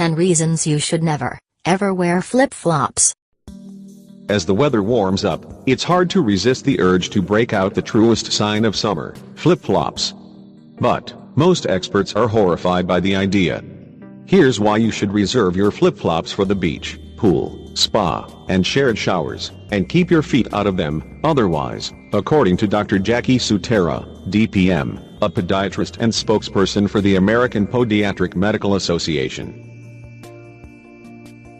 10 reasons you should never, ever wear flip-flops. As the weather warms up, it's hard to resist the urge to break out the truest sign of summer, flip-flops. But most experts are horrified by the idea. Here's why you should reserve your flip-flops for the beach, pool, spa, and shared showers, and keep your feet out of them. Otherwise, according to Dr. Jackie Sutera, DPM, a podiatrist and spokesperson for the American Podiatric Medical Association.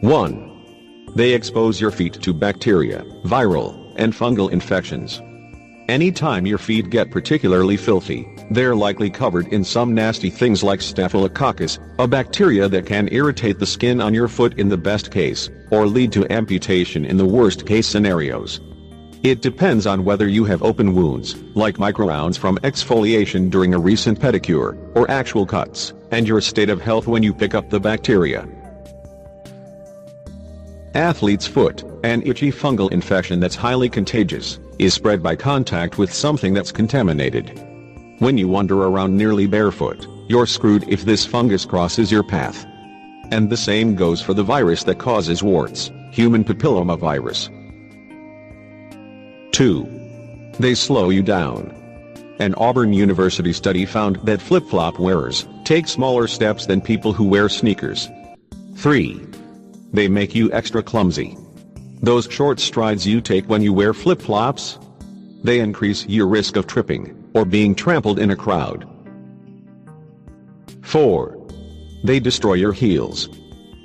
1. They expose your feet to bacteria, viral, and fungal infections. Anytime your feet get particularly filthy, they're likely covered in some nasty things like staphylococcus, a bacteria that can irritate the skin on your foot in the best case, or lead to amputation in the worst case scenarios. It depends on whether you have open wounds, like micro-wounds from exfoliation during a recent pedicure, or actual cuts, and your state of health when you pick up the bacteria. Athlete's foot, an itchy fungal infection that's highly contagious, is spread by contact with something that's contaminated. When you wander around nearly barefoot, you're screwed if this fungus crosses your path. And the same goes for the virus that causes warts, human papillomavirus. 2. They slow you down. An Auburn University study found that flip-flop wearers take smaller steps than people who wear sneakers. 3. They make you extra clumsy. Those short strides you take when you wear flip-flops, they increase your risk of tripping, or being trampled in a crowd. 4. They destroy your heels.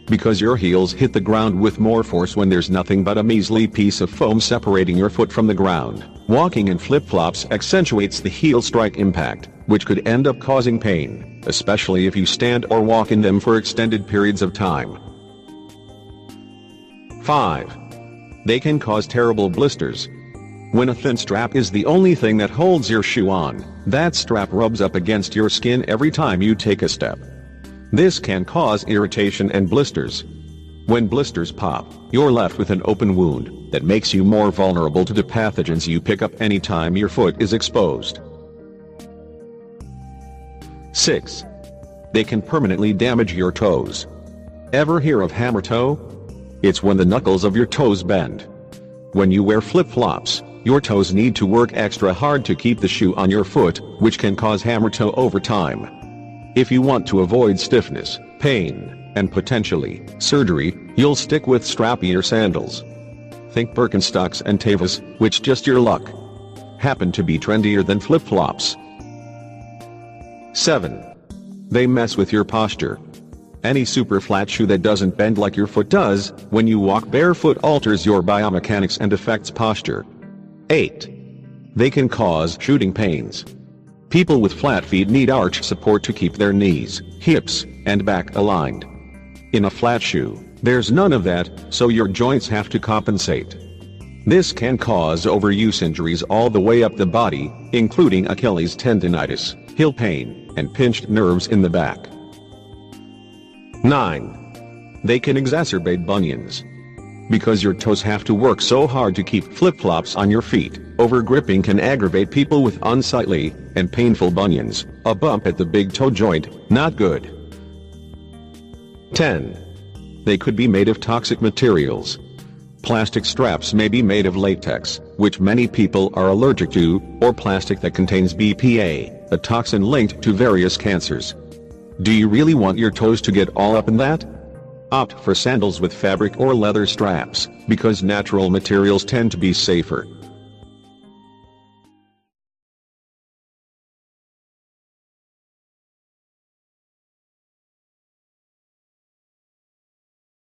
Because your heels hit the ground with more force when there's nothing but a measly piece of foam separating your foot from the ground, walking in flip-flops accentuates the heel strike impact, which could end up causing pain, especially if you stand or walk in them for extended periods of time. 5. They can cause terrible blisters. When a thin strap is the only thing that holds your shoe on, that strap rubs up against your skin every time you take a step. This can cause irritation and blisters. When blisters pop, you're left with an open wound that makes you more vulnerable to the pathogens you pick up anytime your foot is exposed. 6. They can permanently damage your toes. Ever hear of hammertoe? It's when the knuckles of your toes bend. When you wear flip-flops, your toes need to work extra hard to keep the shoe on your foot, which can cause hammertoe over time. If you want to avoid stiffness, pain, and potentially surgery, you'll stick with strappier sandals. Think Birkenstocks and Tevas, which just your luck happen to be trendier than flip-flops. 7. They mess with your posture. Any super flat shoe that doesn't bend like your foot does when you walk barefoot alters your biomechanics and affects posture. 8. They can cause shooting pains. People with flat feet need arch support to keep their knees, hips, and back aligned. In a flat shoe, there's none of that, so your joints have to compensate. This can cause overuse injuries all the way up the body, including Achilles tendinitis, heel pain, and pinched nerves in the back. 9. They can exacerbate bunions. Because your toes have to work so hard to keep flip-flops on your feet, over-gripping can aggravate people with unsightly and painful bunions, a bump at the big toe joint, not good. 10. They could be made of toxic materials. Plastic straps may be made of latex, which many people are allergic to, or plastic that contains BPA, a toxin linked to various cancers. Do you really want your toes to get all up in that? Opt for sandals with fabric or leather straps, because natural materials tend to be safer.